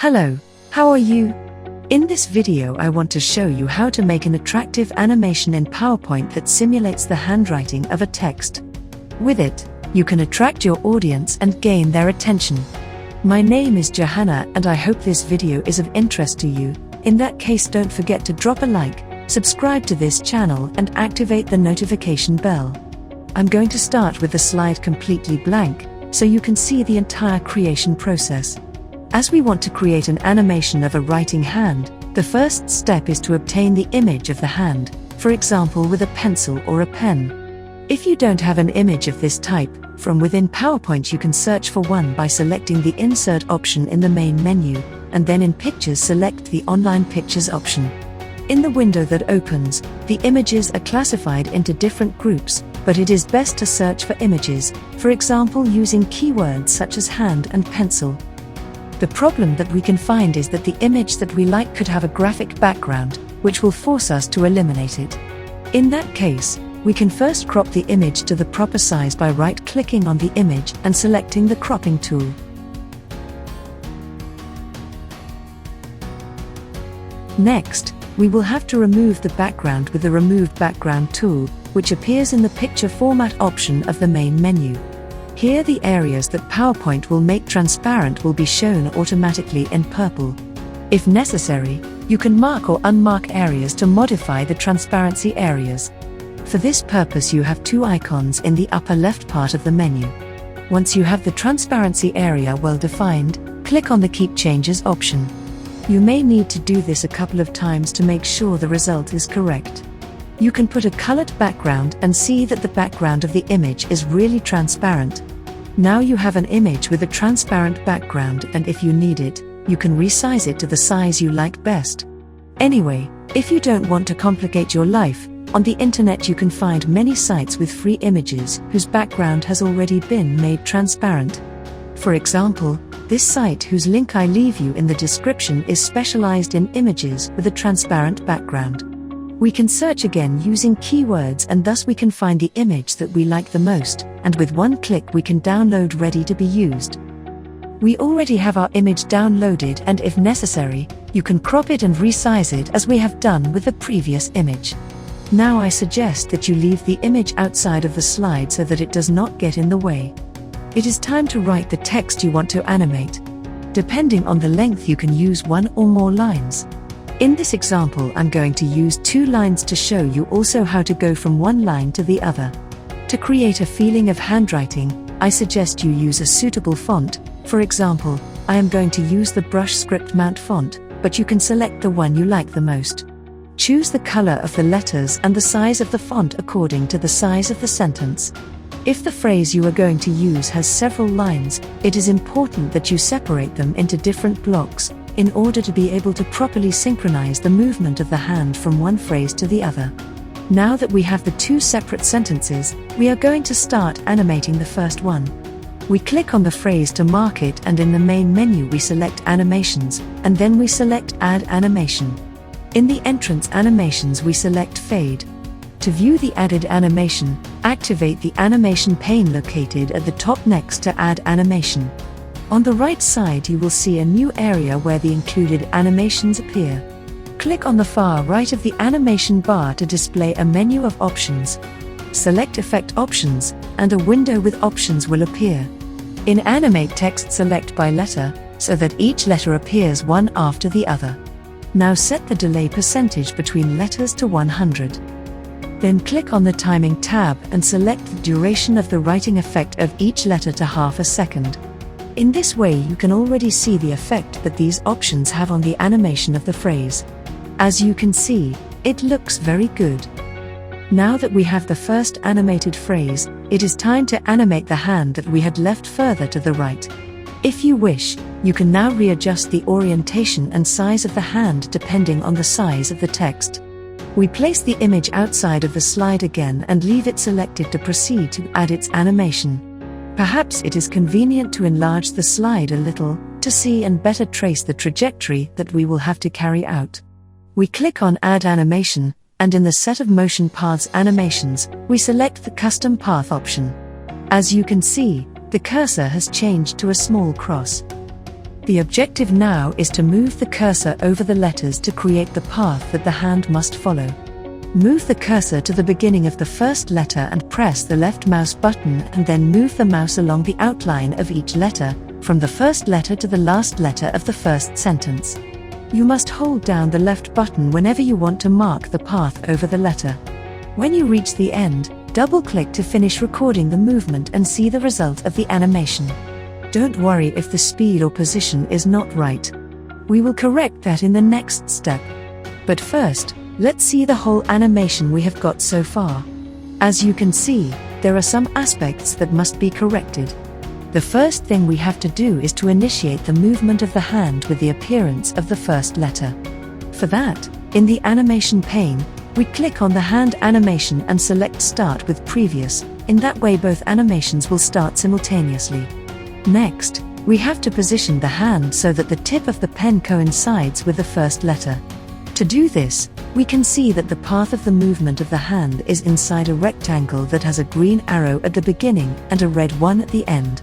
Hello, how are you? In this video I want to show you how to make an attractive animation in PowerPoint that simulates the handwriting of a text. With it, you can attract your audience and gain their attention. My name is Johanna and I hope this video is of interest to you. In that case, don't forget to drop a like, subscribe to this channel and activate the notification bell. I'm going to start with the slide completely blank, so you can see the entire creation process. As we want to create an animation of a writing hand, the first step is to obtain the image of the hand, for example with a pencil or a pen. If you don't have an image of this type, from within PowerPoint you can search for one by selecting the Insert option in the main menu, and then in Pictures select the Online Pictures option. In the window that opens, the images are classified into different groups, but it is best to search for images, for example using keywords such as hand and pencil. The problem that we can find is that the image that we like could have a graphic background, which will force us to eliminate it. In that case, we can first crop the image to the proper size by right-clicking on the image and selecting the cropping tool. Next, we will have to remove the background with the Remove Background tool, which appears in the Picture Format option of the main menu. Here the areas that PowerPoint will make transparent will be shown automatically in purple. If necessary, you can mark or unmark areas to modify the transparency areas. For this purpose you have two icons in the upper left part of the menu. Once you have the transparency area well defined, click on the Keep Changes option. You may need to do this a couple of times to make sure the result is correct. You can put a colored background and see that the background of the image is really transparent. Now you have an image with a transparent background, and if you need it, you can resize it to the size you like best. Anyway, if you don't want to complicate your life, on the internet you can find many sites with free images whose background has already been made transparent. For example, this site whose link I leave you in the description is specialized in images with a transparent background. We can search again using keywords and thus we can find the image that we like the most, and with one click we can download ready to be used. We already have our image downloaded, and if necessary, you can crop it and resize it as we have done with the previous image. Now I suggest that you leave the image outside of the slide so that it does not get in the way. It is time to write the text you want to animate. Depending on the length you can use one or more lines. In this example I'm going to use 2 lines to show you also how to go from one line to the other. To create a feeling of handwriting, I suggest you use a suitable font. For example, I am going to use the Brush Script Mount font, but you can select the one you like the most. Choose the color of the letters and the size of the font according to the size of the sentence. If the phrase you are going to use has several lines, it is important that you separate them into different blocks, in order to be able to properly synchronize the movement of the hand from one phrase to the other. Now that we have the 2 separate sentences, we are going to start animating the first one. We click on the phrase to mark it, and in the main menu we select Animations, and then we select Add Animation. In the entrance animations we select Fade. To view the added animation, activate the animation pane located at the top next to Add Animation. On the right side you will see a new area where the included animations appear. Click on the far right of the animation bar to display a menu of options. Select Effect Options, and a window with options will appear. In Animate Text, select by letter, so that each letter appears one after the other. Now set the delay percentage between letters to 100. Then click on the Timing tab and select the duration of the writing effect of each letter to ½ a second. In this way you can already see the effect that these options have on the animation of the phrase. As you can see, it looks very good. Now that we have the first animated phrase, it is time to animate the hand that we had left further to the right. If you wish, you can now readjust the orientation and size of the hand depending on the size of the text. We place the image outside of the slide again and leave it selected to proceed to add its animation. Perhaps it is convenient to enlarge the slide a little, to see and better trace the trajectory that we will have to carry out. We click on Add Animation, and in the Set of Motion Paths Animations, we select the Custom Path option. As you can see, the cursor has changed to a small cross. The objective now is to move the cursor over the letters to create the path that the hand must follow. Move the cursor to the beginning of the first letter and press the left mouse button, and then move the mouse along the outline of each letter, from the first letter to the last letter of the first sentence. You must hold down the left button whenever you want to mark the path over the letter. When you reach the end, double-click to finish recording the movement and see the result of the animation. Don't worry if the speed or position is not right. We will correct that in the next step. But first, let's see the whole animation we have got so far. As you can see, there are some aspects that must be corrected. The first thing we have to do is to initiate the movement of the hand with the appearance of the first letter. For that, in the animation pane, we click on the hand animation and select Start with Previous. In that way both animations will start simultaneously. Next, we have to position the hand so that the tip of the pen coincides with the first letter. To do this, we can see that the path of the movement of the hand is inside a rectangle that has a green arrow at the beginning and a red one at the end.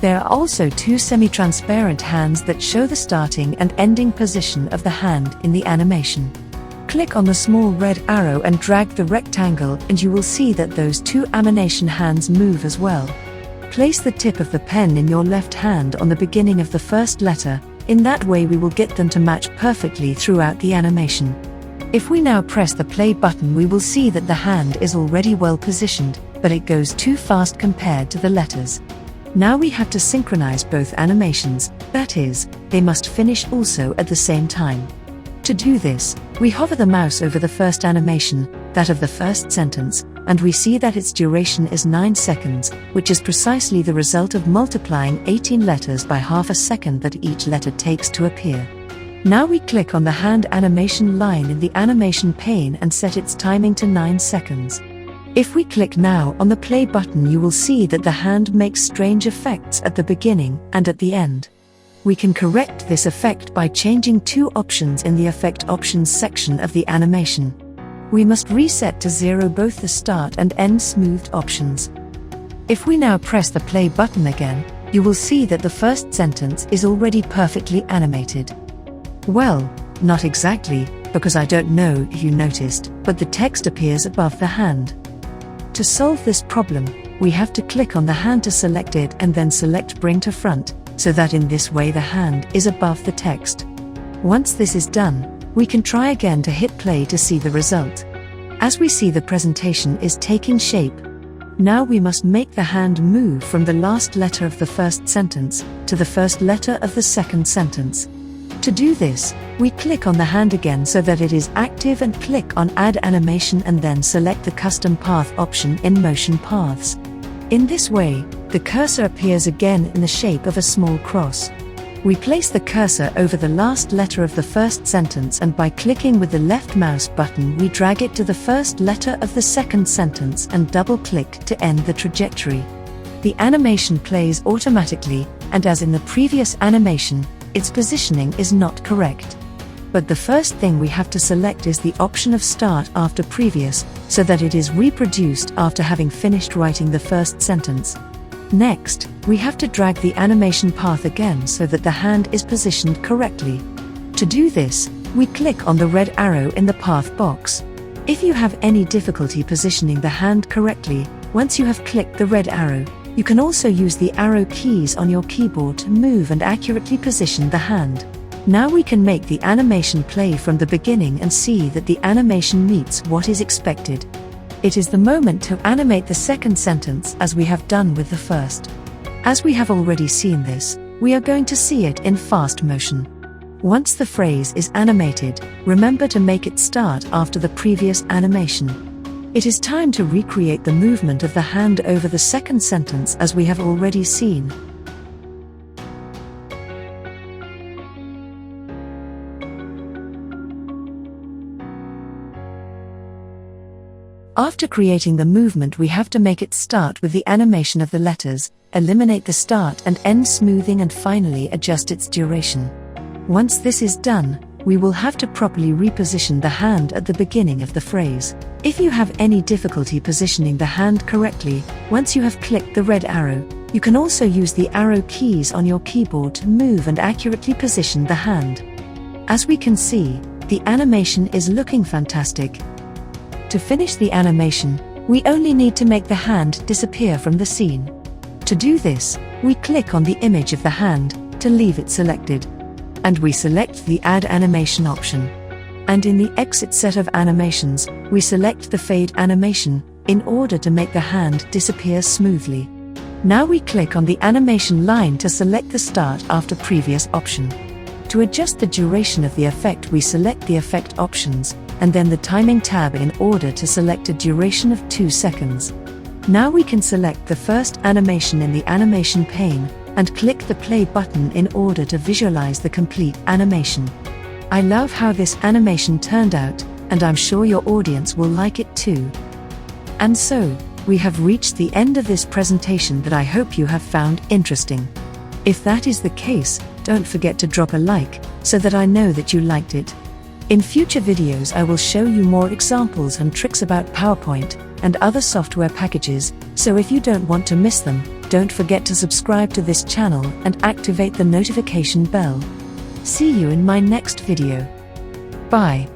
There are also two semi-transparent hands that show the starting and ending position of the hand in the animation. Click on the small red arrow and drag the rectangle, and you will see that those two animation hands move as well. Place the tip of the pen in your left hand on the beginning of the first letter. In that way we will get them to match perfectly throughout the animation. If we now press the play button, we will see that the hand is already well positioned, but it goes too fast compared to the letters. Now we have to synchronize both animations, that is, they must finish also at the same time. To do this, we hover the mouse over the first animation, that of the first sentence, and we see that its duration is 9 seconds, which is precisely the result of multiplying 18 letters by half a second that each letter takes to appear. Now we click on the hand animation line in the animation pane and set its timing to 9 seconds. If we click now on the play button, you will see that the hand makes strange effects at the beginning and at the end. We can correct this effect by changing two options in the Effect Options section of the animation. We must reset to 0 both the start and end smoothed options. If we now press the play button again, you will see that the first sentence is already perfectly animated. Well, not exactly, because I don't know if you noticed, but the text appears above the hand. To solve this problem, we have to click on the hand to select it and then select Bring to Front, so that in this way the hand is above the text. Once this is done, we can try again to hit play to see the result. As we see, the presentation is taking shape. Now we must make the hand move from the last letter of the first sentence to the first letter of the second sentence. To do this, we click on the hand again so that it is active and click on Add Animation and then select the Custom Path option in Motion Paths. In this way, the cursor appears again in the shape of a small cross. We place the cursor over the last letter of the first sentence, and by clicking with the left mouse button we drag it to the first letter of the second sentence and double-click to end the trajectory. The animation plays automatically, and as in the previous animation, its positioning is not correct. But the first thing we have to select is the option of Start after Previous, so that it is reproduced after having finished writing the first sentence. Next, we have to drag the animation path again so that the hand is positioned correctly. To do this, we click on the red arrow in the path box. If you have any difficulty positioning the hand correctly, once you have clicked the red arrow, you can also use the arrow keys on your keyboard to move and accurately position the hand. Now we can make the animation play from the beginning and see that the animation meets what is expected. It is the moment to animate the second sentence as we have done with the first. As we have already seen this, we are going to see it in fast motion. Once the phrase is animated, remember to make it start after the previous animation. It is time to recreate the movement of the hand over the second sentence as we have already seen. After creating the movement, we have to make it start with the animation of the letters, eliminate the start and end smoothing, and finally adjust its duration. Once this is done, we will have to properly reposition the hand at the beginning of the phrase. If you have any difficulty positioning the hand correctly, once you have clicked the red arrow, You can also use the arrow keys on your keyboard to move and accurately position the hand. As we can see, the animation is looking fantastic. To finish the animation, we only need to make the hand disappear from the scene. To do this, we click on the image of the hand to leave it selected. And we select the Add Animation option. And in the Exit set of animations, we select the Fade animation in order to make the hand disappear smoothly. Now we click on the animation line to select the Start after previous option. To adjust the duration of the effect, we select the Effect options, and then the Timing tab in order to select a duration of 2 seconds. Now we can select the first animation in the animation pane, and click the play button in order to visualize the complete animation. I love how this animation turned out, and I'm sure your audience will like it too. And so, we have reached the end of this presentation that I hope you have found interesting. If that is the case, don't forget to drop a like, so that I know that you liked it. In future videos I will show you more examples and tricks about PowerPoint and other software packages, so if you don't want to miss them, don't forget to subscribe to this channel and activate the notification bell. See you in my next video. Bye.